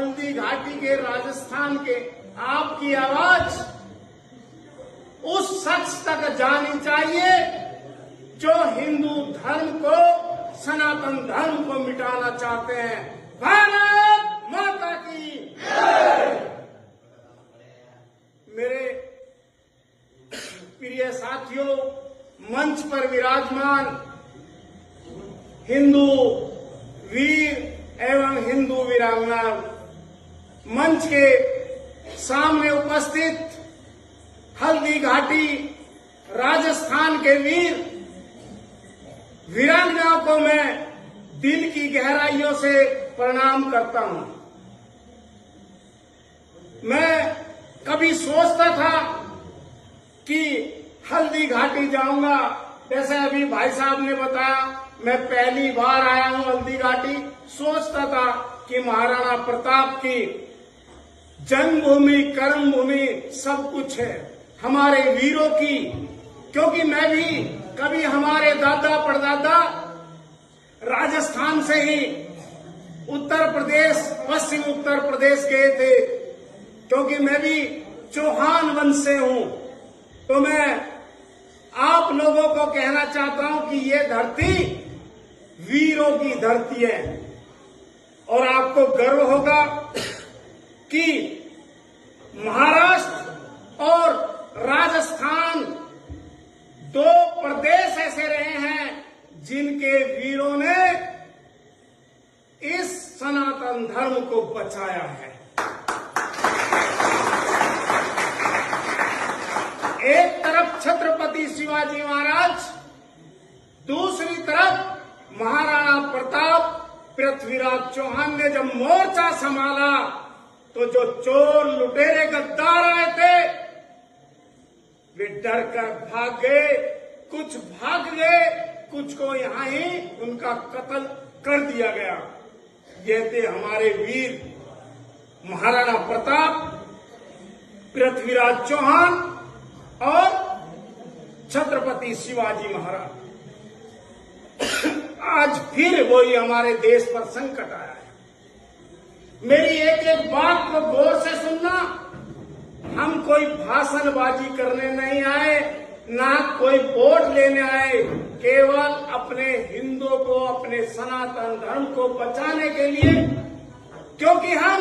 हल्दी घाटी के, राजस्थान के, आपकी आवाज उस शख्स तक जानी चाहिए जो हिंदू धर्म को, सनातन धर्म को मिटाना चाहते हैं। भारत माता की जय। मेरे प्रिय साथियों, मंच पर विराजमान हिंदू वीर एवं हिंदू वीरांगना, मंच के सामने उपस्थित हल्दी घाटी राजस्थान के वीर वीरांगनाओं को मैं दिल की गहराइयों से प्रणाम करता हूं। मैं कभी सोचता था कि हल्दी घाटी जाऊंगा, जैसे अभी भाई साहब ने बताया, मैं पहली बार आया हूं हल्दी घाटी। सोचता था कि महाराणा प्रताप की जन्मभूमि, कर्मभूमि सब कुछ है, हमारे वीरों की, क्योंकि मैं भी कभी हमारे दादा परदादा राजस्थान से ही उत्तर प्रदेश, पश्चिम उत्तर प्रदेश गए थे, क्योंकि मैं भी चौहान वंश से हूं। तो मैं आप लोगों को कहना चाहता हूं कि ये धरती वीरों की धरती है, और आपको गर्व होगा कि महाराष्ट्र और राजस्थान दो प्रदेश ऐसे रहे हैं जिनके वीरों ने इस सनातन धर्म को बचाया है। एक तरफ छत्रपति शिवाजी महाराज, दूसरी तरफ महाराणा प्रताप, पृथ्वीराज चौहान ने जब मोर्चा संभाला तो जो चोर, लुटेरे, गद्दार आए थे वे डर कर भाग गए, कुछ भाग गए, कुछ को यहां ही उनका कत्ल कर दिया गया। ये थे हमारे वीर महाराणा प्रताप, पृथ्वीराज चौहान और छत्रपति शिवाजी महाराज। आज फिर वही हमारे देश पर संकट आया है। मेरी एक एक बात को गौर से सुनना। हम कोई भाषणबाजी करने नहीं आए, ना कोई वोट लेने आए, केवल अपने हिंदुओं को, अपने सनातन धर्म को बचाने के लिए, क्योंकि हम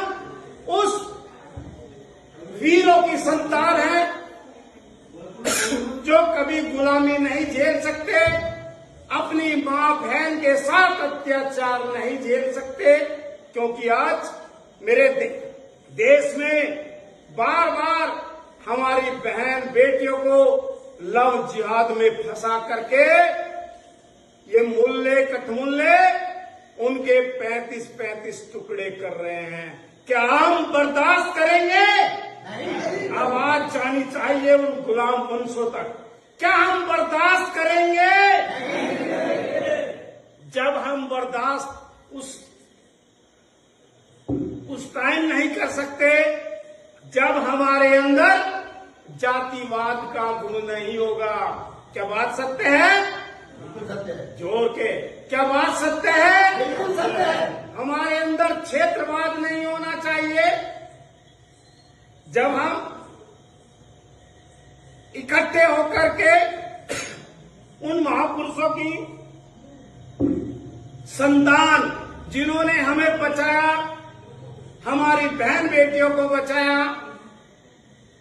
उस वीरों की संतान हैं जो कभी गुलामी नहीं झेल सकते, अपनी मां बहन के साथ अत्याचार नहीं झेल सकते, क्योंकि आज मेरे देश में बार बार हमारी बहन बेटियों को लव जिहाद में फंसा करके ये मुल्ले कठमुल्ले उनके 35-35 टुकड़े कर रहे हैं। क्या हम बर्दाश्त करेंगे? आवाज जानी चाहिए उन गुलाम वंशों तक। क्या हम बर्दाश्त करेंगे? जब हम बर्दाश्त उस टाइम नहीं कर सकते जब हमारे अंदर जातिवाद का गुण नहीं होगा। क्या बात सत्य है? बिल्कुल सत्य है। जोर के क्या बात सत्य है? बिल्कुल सत्य है। हमारे अंदर क्षेत्रवाद नहीं होना चाहिए। जब हम इकट्ठे होकर के उन महापुरुषों की संतान जिन्होंने हमें बचाया, हमारी बहन बेटियों को बचाया,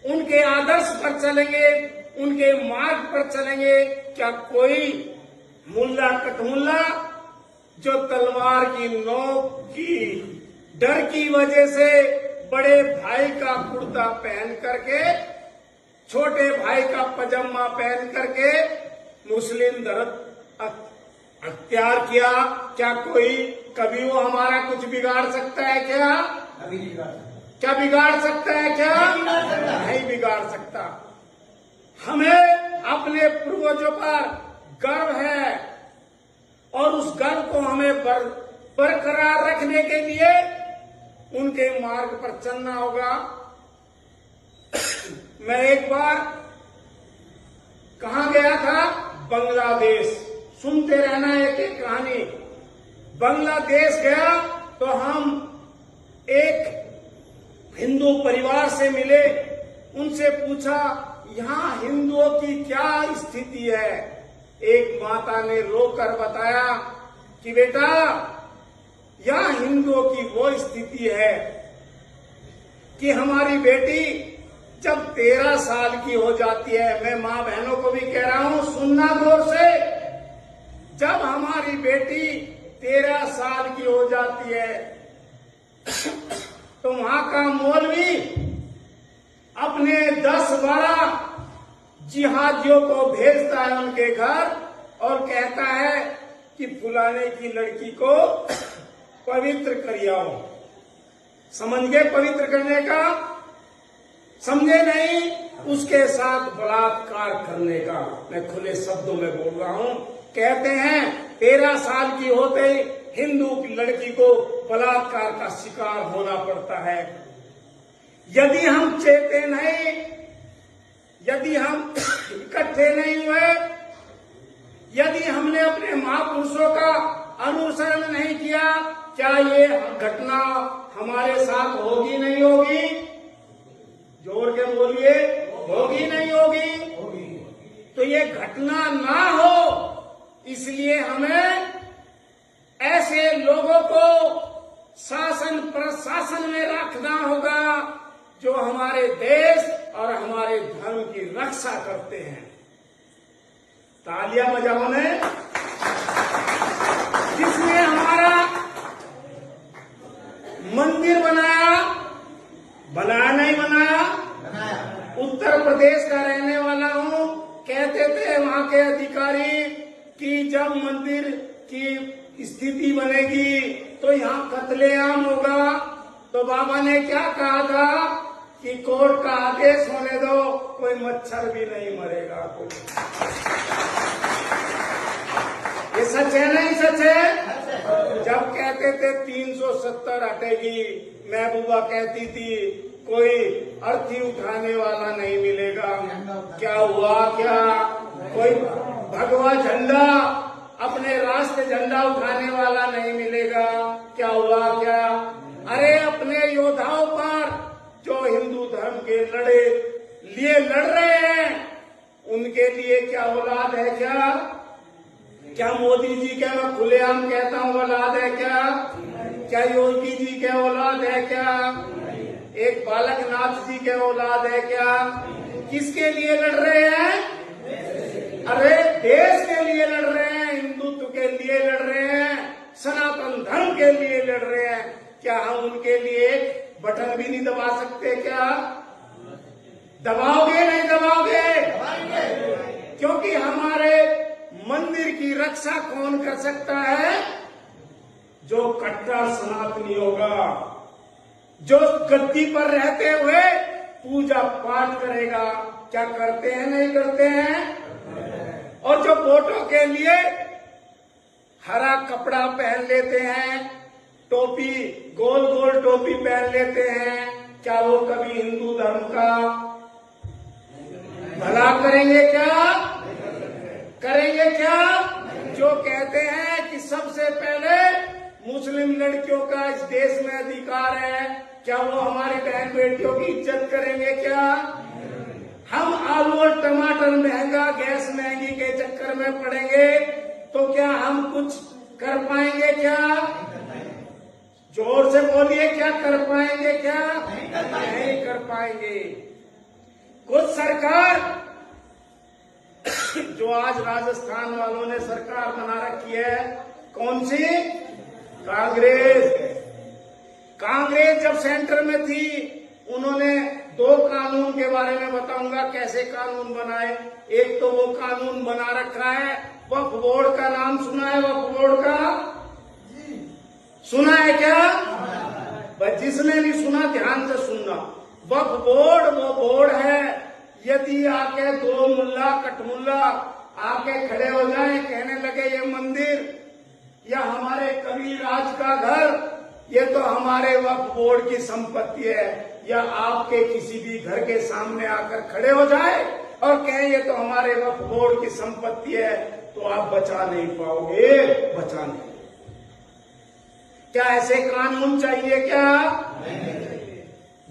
उनके आदर्श पर चलेंगे, उनके मार्ग पर चलेंगे। क्या कोई मुल्ला कटमुल्ला जो तलवार की नोक की डर की वजह से बड़े भाई का कुर्ता पहन करके, छोटे भाई का पजामा पहन करके मुस्लिम धर्म अख्तियार किया, क्या कोई कभी वो हमारा कुछ बिगाड़ सकता है? क्या अभी नहीं बिगाड़ सकता। क्या बिगाड़ सकता है? क्या नहीं बिगाड़ सकता। नहीं बिगाड़ सकता। हमें अपने पूर्वजों पर गर्व है, और उस गर्व को हमें बरकरार रखने के लिए उनके मार्ग पर चलना होगा। मैं एक बार कहां गया था? बांग्लादेश। सुनते रहना एक एक कहानी। बांग्लादेश गया तो हम एक हिंदू परिवार से मिले, उनसे पूछा यहाँ हिंदुओं की क्या स्थिति है। एक माता ने रोकर बताया कि बेटा यहाँ हिंदुओं की वो स्थिति है कि हमारी बेटी जब 13 साल की हो जाती है, मैं माँ बहनों को भी कह रहा हूं सुनना गौर से, जब हमारी बेटी 13 साल की हो जाती है तो वहां का मौलवी अपने 10-12 जिहादियों को भेजता है उनके घर और कहता है कि फुलाने की लड़की को पवित्र करियाओ। समझ गए पवित्र करने का? समझे नहीं? उसके साथ बलात्कार करने का। मैं खुले शब्दों में बोल रहा हूं। कहते हैं 13 साल की होते ही हिंदू की लड़की को बलात्कार का शिकार होना पड़ता है। यदि हम चेते नहीं, यदि हम इकट्ठे नहीं हुए, यदि हमने अपने महापुरुषों का अनुसरण नहीं किया, क्या ये घटना हमारे साथ होगी नहीं होगी? जोर के बोलिए, होगी नहीं होगी? तो ये घटना ना हो इसलिए हमें ऐसे लोगों को शासन प्रशासन में रखना होगा जो हमारे देश और हमारे धर्म की रक्षा करते हैं। तालियां बजाओ ने। जिसने हमारा मंदिर बनाया नहीं बनाया? उत्तर प्रदेश का रहने वाला हूं। कहते थे वहां के अधिकारी कि जब मंदिर की स्थिति बनेगी तो यहाँ कत्लेआम होगा। तो बाबा ने क्या कहा था कि कोर्ट का आदेश होने दो, कोई मच्छर भी नहीं मरेगा। ये सच है नहीं सच है? जब कहते थे 370 हटेगी, महबूबा कहती थी कोई अर्थी उठाने वाला नहीं मिलेगा। क्या हुआ? क्या कोई भगवा झंडा, अपने राष्ट्र झंडा उठाने वाला नहीं मिलेगा? क्या हुआ? क्या? अरे अपने योद्धाओं पर जो हिंदू धर्म के लिए लड़ रहे हैं, उनके लिए क्या औलाद है? क्या मोदी जी के, मैं खुलेआम कहता हूँ, औलाद है क्या? क्या योगी जी के औलाद है क्या? एक बालकनाथ जी के औलाद है क्या? किसके लिए लड़ रहे हैं? अरे देश के लिए लड़ रहे हैं, हिंदुत्व के लिए लड़ रहे हैं, सनातन धर्म के लिए लड़ रहे हैं। क्या हम उनके लिए एक बटन भी नहीं दबा सकते? क्या दबाओगे? नहीं दबाओगे? क्योंकि हमारे मंदिर की रक्षा कौन कर सकता है? जो कट्टर सनातनी होगा, जो गद्दी पर रहते हुए पूजा पाठ करेगा। क्या करते हैं? नहीं करते हैं? और जो वोटों के लिए हरा कपड़ा पहन लेते हैं, टोपी, गोल गोल टोपी पहन लेते हैं, क्या वो कभी हिंदू धर्म का भला करेंगे? क्या करेंगे? क्या? जो कहते हैं कि सबसे पहले मुस्लिम लड़कियों का इस देश में अधिकार है, क्या वो हमारी बहन बेटियों की इज्जत करेंगे? क्या हम आलू और टमाटर महंगा, गैस महंगी के चक्कर में पड़ेंगे तो क्या हम कुछ कर पाएंगे? क्या जोर से बोलिए, क्या कर पाएंगे? क्या नहीं कर पाएंगे। कुछ सरकार जो आज राजस्थान वालों ने सरकार बना रखी है, कौन सी? कांग्रेस जब सेंटर में थी, उन्होंने 2 कानून के बारे में बताऊंगा कैसे कानून बनाए। एक तो वो कानून बना रखा है वक्फ बोर्ड का, नाम सुना है? वक्फ बोर्ड का सुना है क्या? बस जिसने नहीं सुना ध्यान से सुनना। वक्फ बोर्ड वो बोर्ड है, यदि आके 2 मुल्ला कटमुल्ला आके खड़े हो जाए, कहने लगे ये मंदिर या हमारे कबीराज का घर, ये तो हमारे वक्फ बोर्ड की संपत्ति है, या आपके किसी भी घर के सामने आकर खड़े हो जाए और कहें ये तो हमारे वक्फ बोर्ड की संपत्ति है, तो आप बचा नहीं पाओगे। बचा नहीं। क्या ऐसे कानून चाहिए? क्या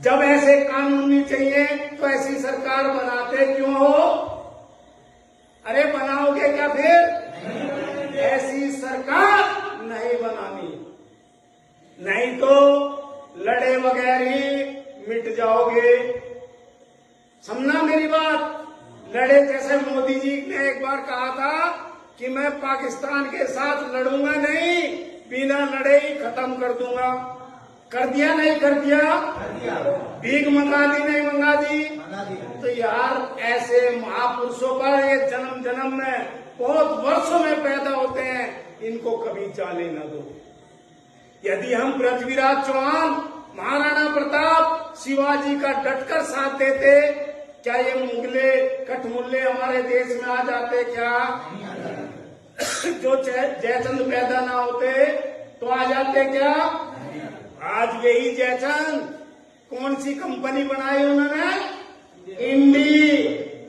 जब ऐसे कानून नहीं चाहिए तो ऐसी सरकार बनाते क्यों हो? अरे बनाओगे क्या फिर? ऐसी सरकार नहीं बनानी, नहीं तो लड़े बगैर ही मिट जाओगे। समझना मेरी बात? लड़े, जैसे मोदी जी ने एक बार कहा था कि मैं पाकिस्तान के साथ लड़ूंगा नहीं, बिना लड़े ही खत्म कर दूंगा। कर दिया नहीं कर दिया? भीख मंगा दी नहीं मंगा दी? तो यार ऐसे महापुरुषों पर ये जन्म जन्म में बहुत वर्षों में पैदा होते हैं, इनको कभी जाने न दो। यदि हम पृथ्वीराज चौहान, महाराणा प्रताप, शिवाजी का डटकर साथ देते, क्या ये मुगले कठमुल्ले हमारे देश में आ जाते? क्या जो जयचंद पैदा ना होते तो आ जाते क्या? आज यही जयचंद कौन सी कंपनी बनाई उन्होंने?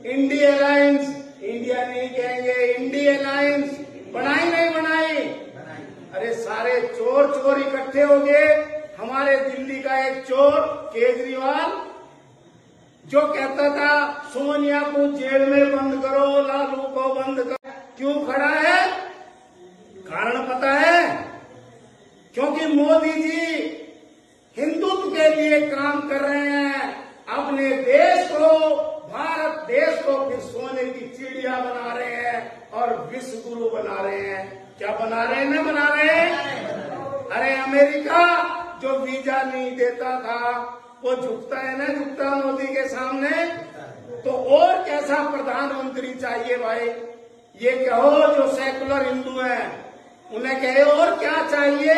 इंडी अलायंस, इंडिया नहीं कहेंगे, इंडी अलायंस बनाई नहीं बनाई? अरे सारे चोर चोर इकट्ठे हो गए। हमारे दिल्ली का एक चोर केजरीवाल जो कहता था सोनिया को जेल में बंद करो, लालू को बंद करो, क्यों खड़ा है? कारण पता है? क्योंकि मोदी जी हिंदुत्व के लिए काम कर रहे हैं। अपने देश को, भारत देश को फिर सोने की चिड़िया बना रहे हैं और विश्व गुरु बना रहे हैं। क्या बना रहे हैं? ना बना रहे हैं? अरे अमेरिका जो वीजा नहीं देता था वो झुकता है ना, झुकता मोदी के सामने। तो और कैसा प्रधानमंत्री चाहिए भाई? ये कहो जो सेकुलर हिंदू हैं, उन्हें कहे और क्या चाहिए?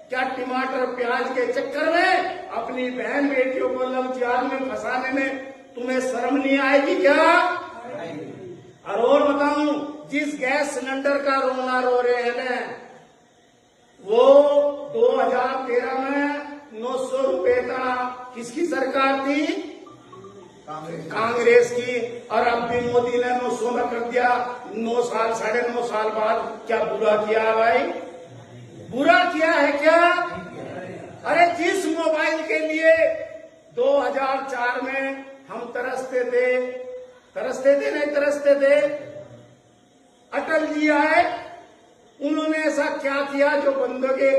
क्या टमाटर प्याज के चक्कर में अपनी बहन बेटियों को लव जिहाद में फंसाने में तुम्हें शर्म नहीं आएगी क्या? और बताऊं, जिस गैस सिलेंडर का रोना रो रहे हैं ना, वो 2013 में 900 रुपए था। किसकी सरकार थी? कांग्रेस की। और अब भी मोदी ने 900 में कर दिया। 9 साल, 9.5 साल बाद क्या बुरा किया है भाई? बुरा किया है क्या? अरे जिस मोबाइल के लिए 2004 में हम तरसते थे नहीं तरसते थे, अटल जी आए, उन्होंने ऐसा क्या किया जो बंदों के,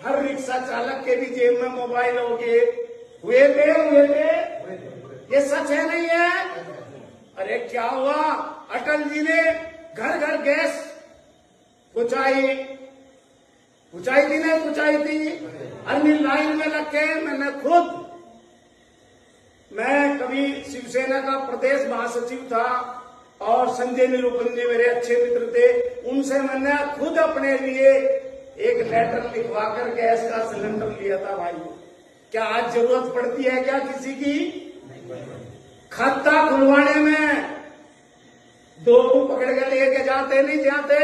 हर रिक्शा चालक के भी जेब में मोबाइल हो गए? हुए थे। ये सच है नहीं है? अरे क्या हुआ? अटल जी ने घर घर गैस पहुंचाई थी नहीं पहुंचाई थी? अन्य लाइन में लग के मैं कभी शिवसेना का प्रदेश महासचिव था और संजय निरूपम जी मेरे अच्छे मित्र थे, उनसे मैंने खुद अपने लिए एक लेटर लिखवाकर गैस का सिलेंडर लिया था भाई। क्या आज जरूरत पड़ती है क्या किसी की? खाता खुलवाने में 2 को पकड़ के लेके जाते नहीं जाते,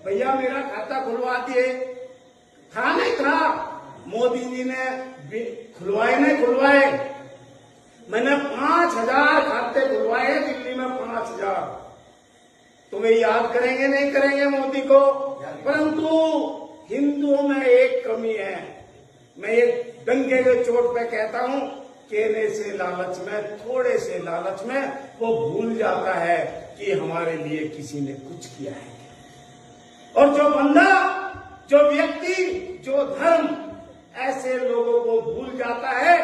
भैया मेरा खाता खुलवा दिए। था नहीं था? मोदी जी ने खुलवाए नहीं खुलवाए? मैंने 5000 खाते खुलवाए दिल्ली में, 5000। तुम्हें याद करेंगे नहीं करेंगे मोदी को? परंतु हिंदुओं में एक कमी है, मैं एक दंगे के चोट पे कहता हूं, केने से लालच में, थोड़े से लालच में वो भूल जाता है कि हमारे लिए किसी ने कुछ किया है। और जो बंदा, जो व्यक्ति, जो धर्म ऐसे लोगों को भूल जाता है,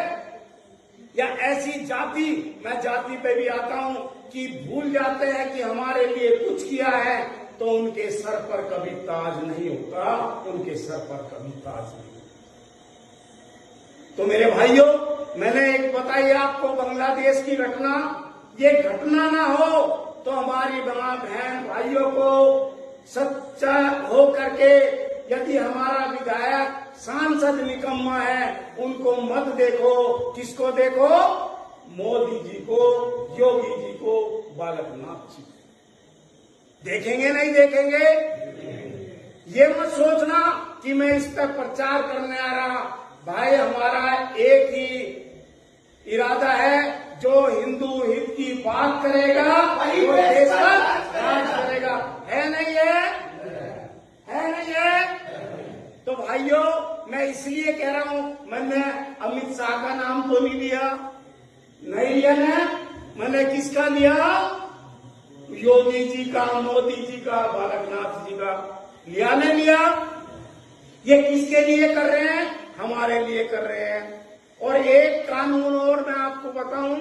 या ऐसी जाति, मैं जाति पे भी आता हूं, कि भूल जाते हैं कि हमारे लिए कुछ किया है, तो उनके सर पर कभी ताज नहीं होता, उनके सर पर कभी ताज नहीं होता। तो मेरे भाइयों, मैंने एक बताई आपको बांग्लादेश की घटना। ये घटना ना हो तो हमारी बहन भाइयों को सच्चा हो करके, यदि हमारा विधायक सांसद निकम्मा है, उनको मत देखो। किसको देखो? मोदी जी को, योगी जी को, बालकनाथ जी। देखेंगे नहीं देखेंगे? ये मत सोचना कि मैं इस पर प्रचार करने आ रहा। भाई हमारा एक ही इरादा है, जो हिंदू हित की बात करेगा वो देश का राज करेगा। है नहीं है? है नहीं है? तो भाइयों, मैं इसलिए कह रहा हूं, मैंने अमित शाह का नाम तो नहीं लिया, नहीं लिया ना? मैंने किसका लिया? योगी जी का, मोदी जी का, बालकनाथ जी का लिया, नहीं लिया? ये किसके लिए कर रहे हैं? हमारे लिए कर रहे हैं। और एक कानून और मैं आपको बताऊं,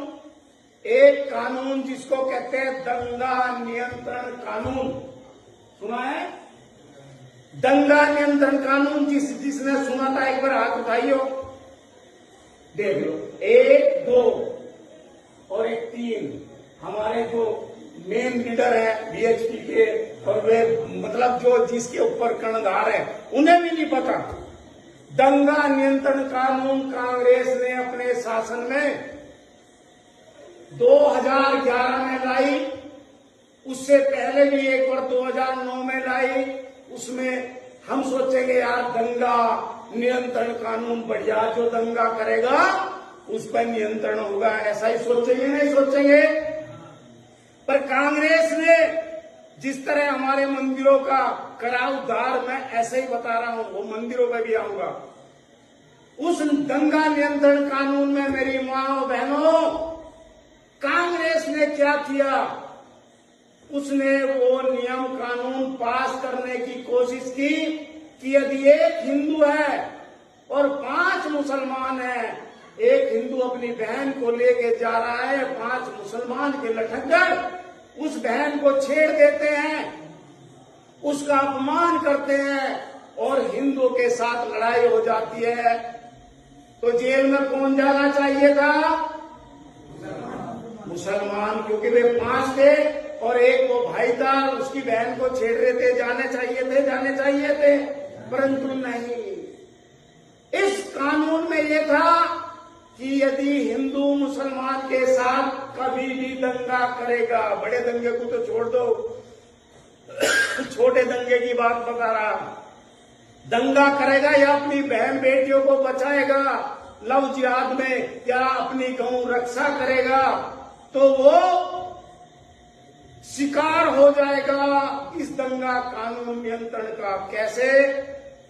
एक कानून जिसको कहते हैं दंगा नियंत्रण कानून, सुना है? दंगा नियंत्रण कानून जिसने सुना था एक बार हाथ उठाइयो, देख लो। 1, 2 और 1, 3 हमारे जो मेन लीडर है बीएचपी के, और वे मतलब जो जिसके ऊपर कर्णधार है, उन्हें भी नहीं पता। दंगा नियंत्रण कानून कांग्रेस ने अपने शासन में 2011 में लाई, उससे पहले भी एक बार 2009 में लाई। उसमें हम सोचेंगे यार दंगा नियंत्रण कानून बढ़िया, जो दंगा करेगा उस पर नियंत्रण होगा, ऐसा ही सोचेंगे, नहीं सोचेंगे? पर कांग्रेस ने जिस तरह हमारे मंदिरों का करा उद्धार, मैं ऐसे ही बता रहा हूं, वो मंदिरों में भी आऊंगा। उस दंगा नियंत्रण कानून में मेरी मां बहनों, कांग्रेस ने क्या किया? उसने वो नियम कानून पास करने की कोशिश की कि यदि एक हिंदू है और 5 मुसलमान हैं, एक हिंदू अपनी बहन को लेके जा रहा है, 5 मुसलमान के लठक्कर उस बहन को छेड़ देते हैं, उसका अपमान करते हैं और हिंदू के साथ लड़ाई हो जाती है, तो जेल में कौन जाना चाहिए था? मुसलमान, क्योंकि वे 5 थे और एक वो भाई था, उसकी बहन को छेड़ रहे थे, जाने चाहिए थे, परंतु नहीं। इस कानून में ये था कि यदि हिंदू मुसलमान के साथ कभी भी दंगा करेगा, बड़े दंगे को तो छोड़ दो, छोटे दंगे की बात बता रहा, दंगा करेगा या अपनी बहन बेटियों को बचाएगा लव जिहाद में, या अपनी गौ रक्षा करेगा, तो वो शिकार हो जाएगा इस दंगा कानून नियंत्रण का। कैसे?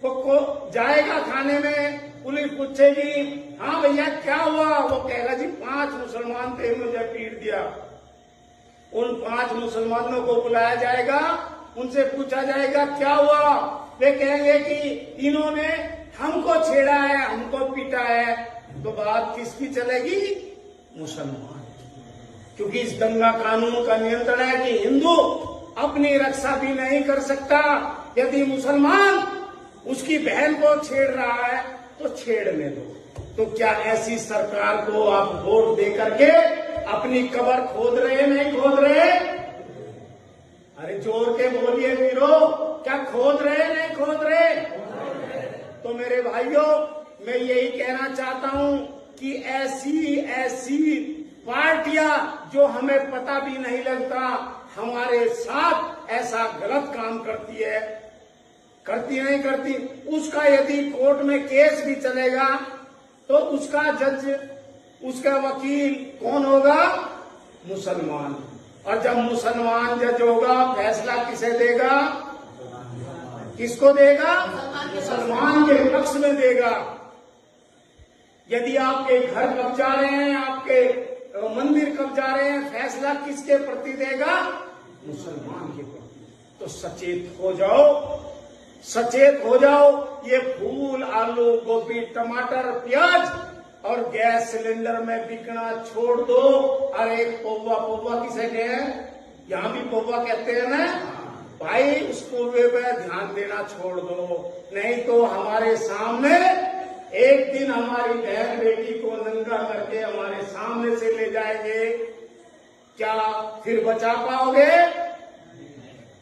वो जाएगा थाने में, पुलिस पूछेगी हाँ भैया क्या हुआ, वो कहेगा जी 5 मुसलमान थे, मुझे पीट दिया। उन 5 मुसलमानों को बुलाया जाएगा, उनसे पूछा जाएगा क्या हुआ, वे कहेंगे कि इन्होंने हमको छेड़ा है, हमको पीटा है, तो बात किसकी चलेगी? मुसलमान। क्योंकि इस दंगा कानून का नियंत्रण है कि हिंदू अपनी रक्षा भी नहीं कर सकता, यदि मुसलमान उसकी बहन को छेड़ रहा है तो छेड़ने दो। तो क्या ऐसी सरकार को आप वोट दे करके अपनी कब्र खोद रहे, नहीं खोद रहे? अरे जोर के बोलिए वीरो, क्या खोद रहे, नहीं खोद रहे? तो मेरे भाइयों, मैं यही कहना चाहता हूं कि ऐसी पार्टियां जो हमें पता भी नहीं लगता हमारे साथ ऐसा गलत काम करती है, करती नहीं करती, उसका यदि कोर्ट में केस भी चलेगा तो उसका जज, उसका वकील कौन होगा? मुसलमान। और जब मुसलमान जज होगा, फैसला किसे देगा? किसको देगा? मुसलमान के पक्ष में देगा। यदि आपके घर कब्जा रहे हैं, आपके मंदिर कब्जा रहे हैं, फैसला किसके प्रति देगा? मुसलमान के प्रति। तो सचेत हो जाओ, सचेत हो जाओ। ये फूल, आलू, गोभी, टमाटर, प्याज और गैस सिलेंडर में बिकना छोड़ दो। अरे पौवा किसे कहे? यहां भी पौवा कहते हैं ना भाई, उस पौवे पे ध्यान देना छोड़ दो, नहीं तो हमारे सामने एक दिन हमारी बहन बेटी को नंगा करके हमारे सामने से ले जाएंगे, क्या फिर बचा पाओगे?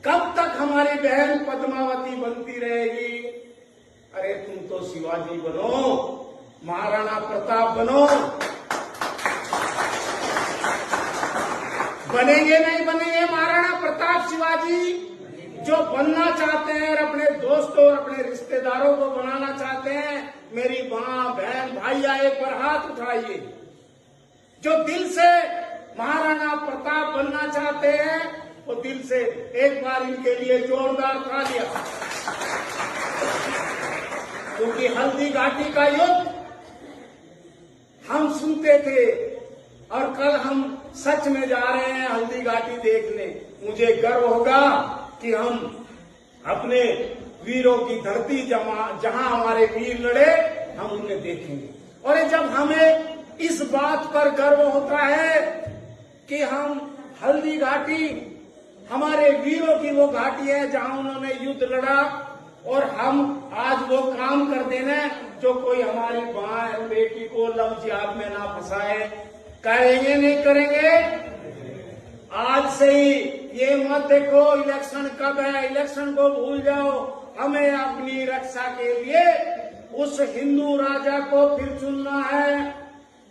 कब तक हमारी बहन पद्मावती बनती रहेगी? अरे तुम तो शिवाजी बनो, महाराणा प्रताप बनो। बनेंगे नहीं बनेंगे महाराणा प्रताप शिवाजी? जो बनना चाहते हैं और अपने दोस्तों और अपने रिश्तेदारों को बनाना चाहते हैं, मेरी मां बहन भाइया एक बार हाथ उठाइए। जो दिल से महाराणा प्रताप बनना चाहते हैं वो दिल से एक बार इनके लिए जोरदार तालियां। क्योंकि हल्दी घाटी का युद्ध हम सुनते थे, और कल हम सच में जा रहे हैं हल्दी घाटी देखने। मुझे गर्व होगा कि हम अपने वीरों की धरती जहां हमारे वीर लड़े, हम उन्हें देखेंगे। और जब हमें इस बात पर गर्व होता है कि हम हल्दी घाटी हमारे वीरों की वो घाटी है जहां उन्होंने युद्ध लड़ा, और हम आज वो काम कर देना जो कोई हमारी बहन बेटी को लव जिहाद में ना फंसाए। करेंगे नहीं करेंगे? आज से ही ये मत देखो इलेक्शन कब है, इलेक्शन को भूल जाओ। हमें अपनी रक्षा के लिए उस हिंदू राजा को फिर चुनना है,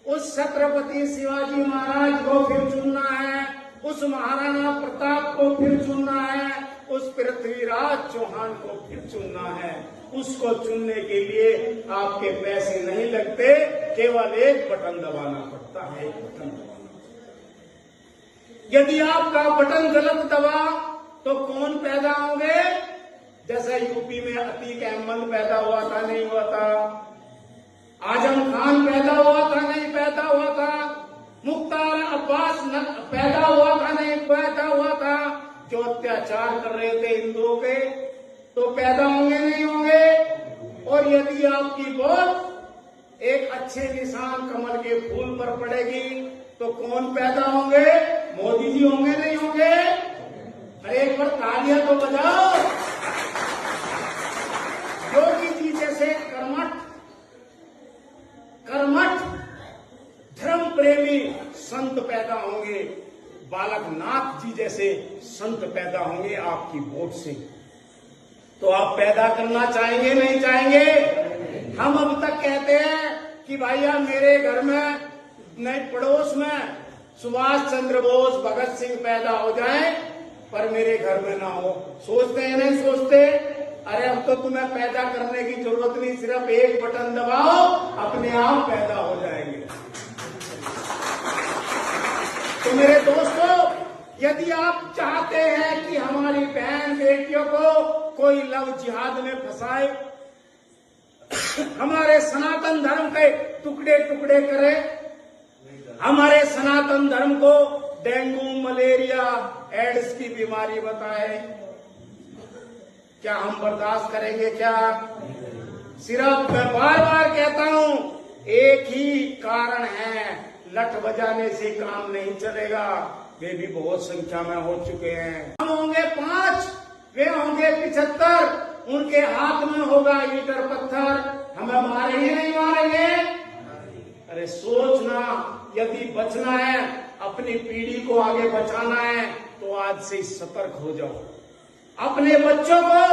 उस छत्रपति शिवाजी महाराज को फिर चुनना है, उस महाराणा प्रताप को फिर चुनना है, उस पृथ्वीराज चौहान को फिर चुनना है। उसको चुनने के लिए आपके पैसे नहीं लगते, केवल एक बटन दबाना पड़ता है, एक बटन दबाना। यदि आपका बटन गलत दबा तो कौन पैदा होंगे? जैसे यूपी में अतीक अहमद पैदा हुआ था, नहीं हुआ था? आजम खान पैदा हुआ था, नहीं पैदा हुआ था? मुख्तार अब्बास पैदा हुआ था, नहीं पैदा हुआ था? जो अत्याचार कर रहे थे हिंदुओं के, तो पैदा होंगे नहीं होंगे? और यदि आपकी वोट एक अच्छे निशान कमल के फूल पर पड़ेगी तो कौन पैदा होंगे? मोदी जी होंगे नहीं होंगे? अरे एक बार तालियां तो बजाओ। योगी जी जैसे कर्मठ धर्म प्रेमी संत पैदा होंगे, बालकनाथ जी जैसे संत पैदा होंगे आपकी वोट से। तो आप पैदा करना चाहेंगे नहीं चाहेंगे? हम अब तक कहते हैं कि भैया मेरे घर में नहीं, पड़ोस में सुभाष चंद्र बोस, भगत सिंह पैदा हो जाएं, पर मेरे घर में ना हो। सोचते हैं नहीं सोचते? अरे अब तो तुम्हें पैदा करने की जरूरत नहीं, सिर्फ एक बटन दबाओ, अपने आप पैदा हो जाएंगे। तो मेरे दोस्तों, यदि आप चाहते हैं कि हमारी बहन बेटियों को कोई लव जिहाद में फंसाए, हमारे सनातन धर्म के टुकड़े टुकड़े करे, हमारे सनातन धर्म को डेंगू, मलेरिया, एड्स की बीमारी बताए, क्या हम बर्दाश्त करेंगे? क्या? सिर्फ मैं बार बार कहता हूं, एक ही कारण है, लठ बजाने से काम नहीं चलेगा। वे भी बहुत संख्या में हो चुके हैं। हम होंगे 5, वे होंगे 75, उनके हाथ में होगा ईंटर पत्थर, हमें मारेंगे नहीं मारेंगे? अरे सोचना, यदि बचना है, अपनी पीढ़ी को आगे बचाना है, तो आज से सतर्क हो जाओ। अपने बच्चों को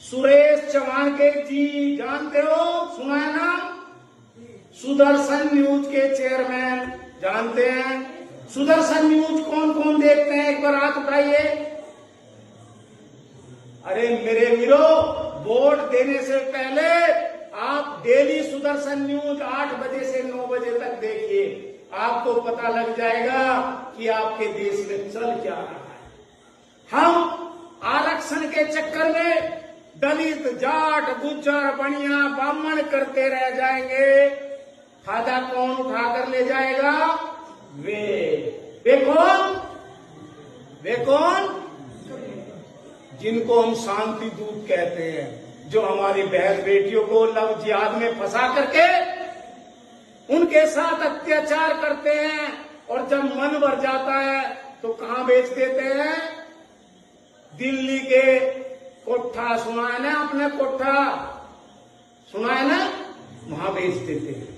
सुरेश चौहान के जी जानते हो, सुना है ना? सुदर्शन न्यूज के चेयरमैन जानते हैं? सुदर्शन न्यूज कौन कौन देखते हैं? एक बार हाथ उठाइए। अरे मेरे वीरो, वोट देने से पहले आप डेली सुदर्शन न्यूज 8 बजे से 9 बजे तक देखिए, आपको पता लग जाएगा कि आपके देश में चल क्या रहा है। हम आरक्षण के चक्कर में दलित, जाट, गुज्जर, बनिया, ब्राह्मण करते रह जाएंगे। फायदा कौन उठाकर ले जाएगा? वे कौन? वे कौन? जिनको हम शांति दूत कहते हैं, जो हमारी बहन बेटियों को लव जिहाद में फंसा करके उनके साथ अत्याचार करते हैं, और जब मन भर जाता है तो कहां बेच देते हैं? दिल्ली के कोठा, सुना है ना? अपने कोठा सुना है ना? वहां बेच देते हैं,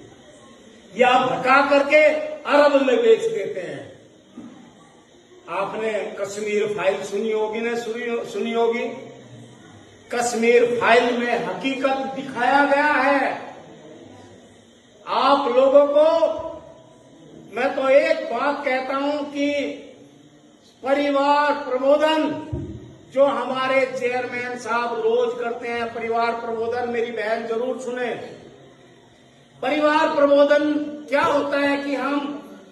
या भगा करके अरब में बेच देते हैं। आपने कश्मीर फाइल सुनी होगी ना? सुनी होगी। कश्मीर फाइल में हकीकत दिखाया गया है। आप लोगों को मैं तो एक बात कहता हूं कि परिवार प्रबोधन जो हमारे चेयरमैन साहब रोज करते हैं, परिवार प्रबोधन, मेरी बहन जरूर सुने। परिवार प्रबोधन क्या होता है कि हम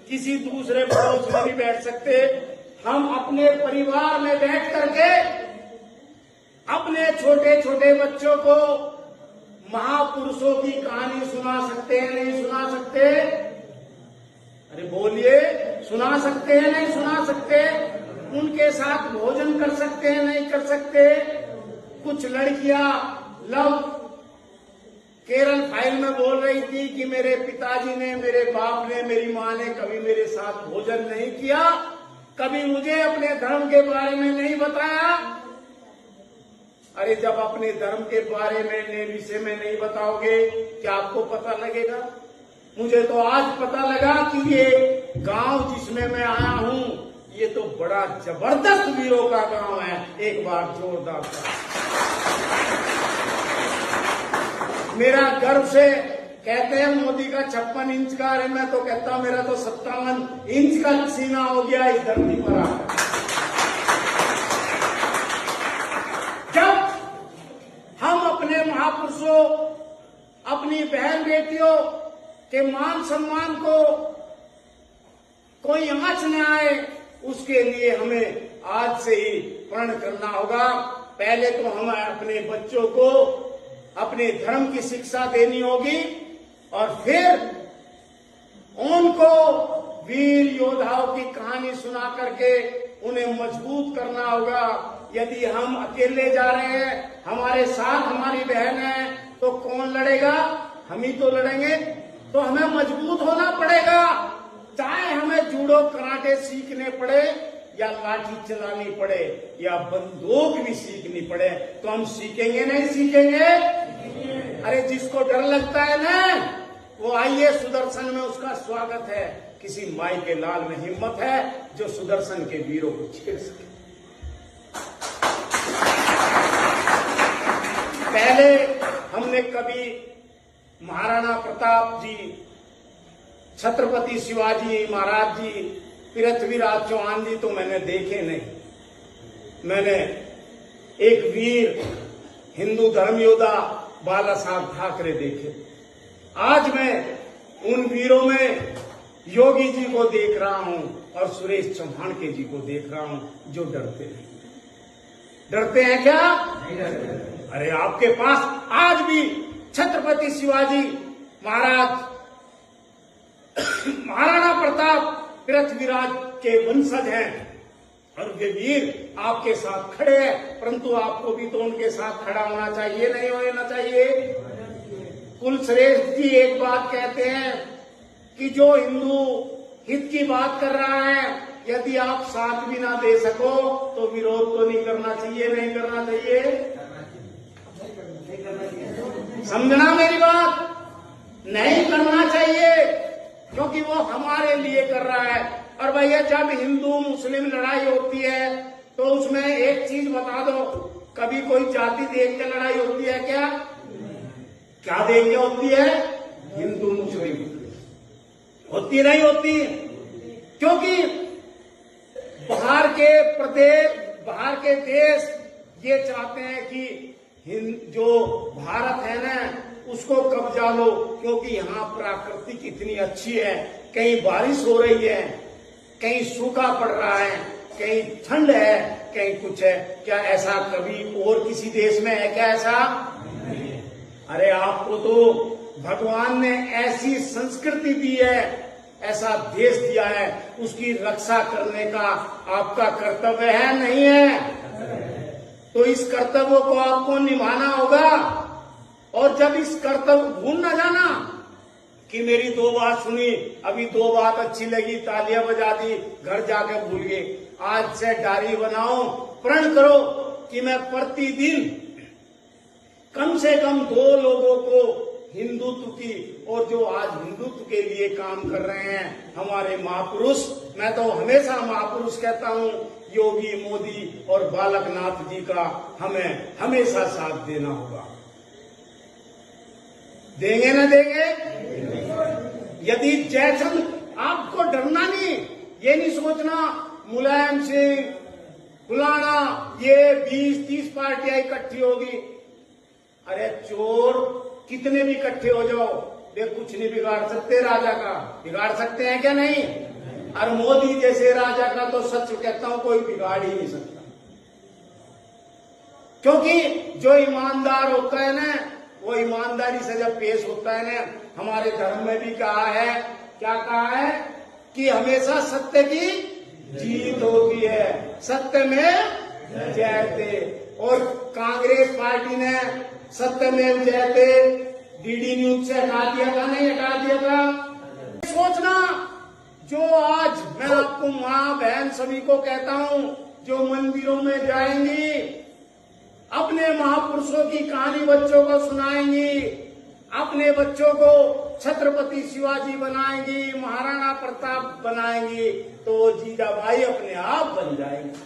किसी दूसरे पड़ोस में भी बैठ सकते, हम अपने परिवार में बैठ करके अपने छोटे छोटे बच्चों को महापुरुषों की कहानी सुना सकते हैं नहीं सुना सकते? अरे बोलिए, सुना सकते हैं नहीं सुना सकते? उनके साथ भोजन कर सकते हैं नहीं कर सकते? कुछ लड़कियां लव केरल फाइल में बोल रही थी कि मेरे पिताजी ने, मेरे बाप ने, मेरी माँ ने कभी मेरे साथ भोजन नहीं किया, कभी मुझे अपने धर्म के बारे में नहीं बताया। अरे जब अपने धर्म के बारे में विषय में नहीं बताओगे क्या आपको पता लगेगा? मुझे तो आज पता लगा कि ये गांव जिसमें मैं आया हूं ये तो बड़ा जबरदस्त वीरों का गांव है। एक बार जोरदार मेरा गर्व से कहते हैं मोदी का 56 इंच का, अरे मैं तो कहता हूं मेरा तो 57 इंच का सीना हो गया इस धरती पर आकर। जब हम अपने महापुरुषों, अपनी बहन बेटियों के मान सम्मान को कोई आंच न आए, उसके लिए हमें आज से ही प्रण करना होगा। पहले तो हमें अपने बच्चों को अपने धर्म की शिक्षा देनी होगी और फिर उनको वीर योद्धाओं की कहानी सुना करके उन्हें मजबूत करना होगा। यदि हम अकेले जा रहे हैं, हमारे साथ हमारी बहन है, तो कौन लड़ेगा? हम ही तो लड़ेंगे। तो हमें मजबूत होना पड़ेगा, चाहे हमें जूडो कराटे सीखने पड़े या लाठी चलानी पड़े या बंदूक भी सीखनी पड़े, तो हम सीखेंगे नहीं सीखेंगे? अरे जिसको डर लगता है ना, वो आइए सुदर्शन में, उसका स्वागत है। किसी माई के लाल में हिम्मत है जो सुदर्शन के वीरों को छेड़ सके। पहले हमने कभी महाराणा प्रताप जी, छत्रपति शिवाजी महाराज जी, पृथ्वीराज चौहान जी तो मैंने देखे नहीं। मैंने एक वीर हिंदू धर्म योद्धा बाला साहब ठाकरे देखे। आज मैं उन वीरों में योगी जी को देख रहा हूं और सुरेश चौहान के जी को देख रहा हूं जो डरते हैं। डरते हैं क्या? नहीं डरते। अरे आपके पास आज भी छत्रपति शिवाजी महाराज, महाराणा प्रताप पृथ्वीराज के वंशज हैं और वे वीर आपके साथ खड़े हैं, परंतु आपको भी तो उनके साथ खड़ा होना चाहिए, नहीं होना चाहिए? कुलश्रेष्ठ जी एक बात कहते हैं कि जो हिंदू हित की बात कर रहा है, यदि आप साथ भी ना दे सको तो विरोध तो नहीं करना चाहिए, नहीं करना चाहिए? समझना मेरी बात, नहीं करना चाहिए, क्योंकि वो हमारे लिए कर रहा है। और भैया जब हिंदू मुस्लिम लड़ाई होती है तो उसमें एक चीज बता दो, कभी कोई जाति देख के लड़ाई होती है क्या? क्या देख के होती है? हिंदू मुस्लिम होती नहीं होती, क्योंकि बाहर के प्रदेश, बाहर के देश ये चाहते हैं कि जो भारत है ना उसको कब्जा लो, क्योंकि यहाँ प्रकृति इतनी अच्छी है, कहीं बारिश हो रही है, कहीं सूखा पड़ रहा है, कहीं ठंड है, कहीं कुछ है। क्या ऐसा कभी और किसी देश में है क्या ऐसा? अरे आपको तो भगवान ने ऐसी संस्कृति दी है, ऐसा देश दिया है, उसकी रक्षा करने का आपका कर्तव्य है नहीं है? तो इस कर्तव्य को आपको निभाना होगा। और जब इस कर्तव्य भूल न जाना कि मेरी 2 बात सुनी, अभी 2 बात अच्छी लगी, तालियां बजा दी, घर जाके भूल गए। आज से डायरी बनाओ, प्रण करो कि मैं प्रतिदिन कम से कम 2 लोगों को हिंदुत्व की, और जो आज हिंदुत्व के लिए काम कर रहे हैं हमारे महापुरुष, मैं तो हमेशा महापुरुष कहता हूं, योगी, मोदी और बालकनाथ जी का हमें हमेशा साथ देना होगा। देंगे ना देंगे? यदि जयचंद, आपको डरना नहीं, ये नहीं सोचना मुलायम सिंह फुलाना ये 20-30 पार्टियां इकट्ठी होगी। अरे चोर कितने भी इकट्ठे हो जाओ, वे कुछ नहीं बिगाड़ सकते राजा का। बिगाड़ सकते हैं क्या? नहीं। और मोदी जैसे राजा का तो सच कहता हूं कोई बिगाड़ ही नहीं सकता, क्योंकि जो ईमानदार होता है ना वो ईमानदारी से जब पेश होता है ना, हमारे धर्म में भी कहा है, क्या कहा है कि हमेशा सत्य की जीत होती है, सत्य में जयते। और कांग्रेस पार्टी ने सत्य में जयते डीडी न्यूज से हटा दिया था, नहीं हटा दिया था। सोचना, जो आज मैं आपको माँ बहन सभी को कहता हूँ, जो मंदिरों में जाएंगी, अपने महापुरुषों की कहानी बच्चों को सुनाएंगी, अपने बच्चों को छत्रपति शिवाजी बनाएंगी, महाराणा प्रताप बनाएंगी, तो जीजाबाई अपने आप बन जाएंगी।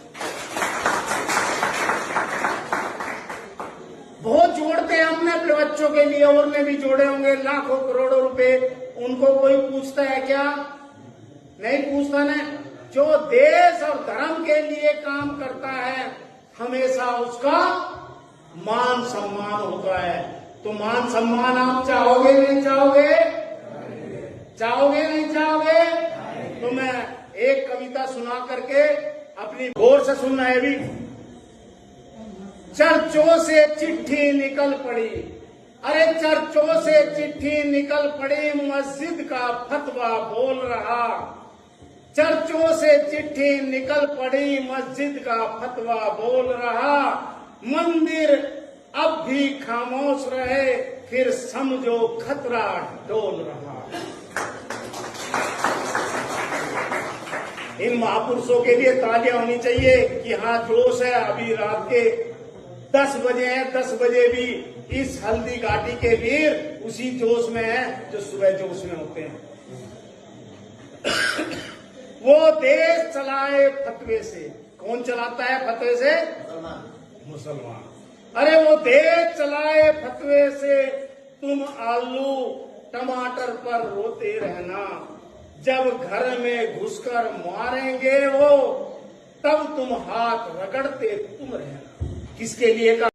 बहुत जोड़ते हैं हमने अपने बच्चों के लिए, और ने भी जोड़े होंगे लाखों करोड़ों रुपए। उनको कोई पूछता है क्या? नहीं पूछता ना। जो देश और धर्म के लिए काम करता है, हमेशा उसका मान सम्मान होता है। तो मान सम्मान आप चाहोगे नहीं चाहोगे? चाहोगे नहीं चाहोगे? तो मैं एक कविता सुना करके अपनी गौर से सुनना है भी। चर्चों से चिट्ठी निकल पड़ी, अरे चर्चों से चिट्ठी निकल पड़ी, मस्जिद का फतवा बोल रहा। चर्चों से चिट्ठी निकल पड़ी, मस्जिद का फतवा बोल रहा। मंदिर अब भी खामोश रहे, फिर समझो खतरा डोल रहा। इन महापुरुषों के लिए तालियां होनी चाहिए कि हाँ जोश है। अभी रात के 10 बजे हैं, 10 बजे भी इस हल्दी घाटी के वीर उसी जोश में हैं जो सुबह जोश में होते हैं। वो देश चलाए फतवे से। कौन चलाता है फतवे से? मुसलमान। अरे वो देश चलाए फतवे से, तुम आलू टमाटर पर रोते रहना। जब घर में घुसकर मारेंगे वो, तब तुम हाथ रगड़ते तुम रहना। किसके लिए का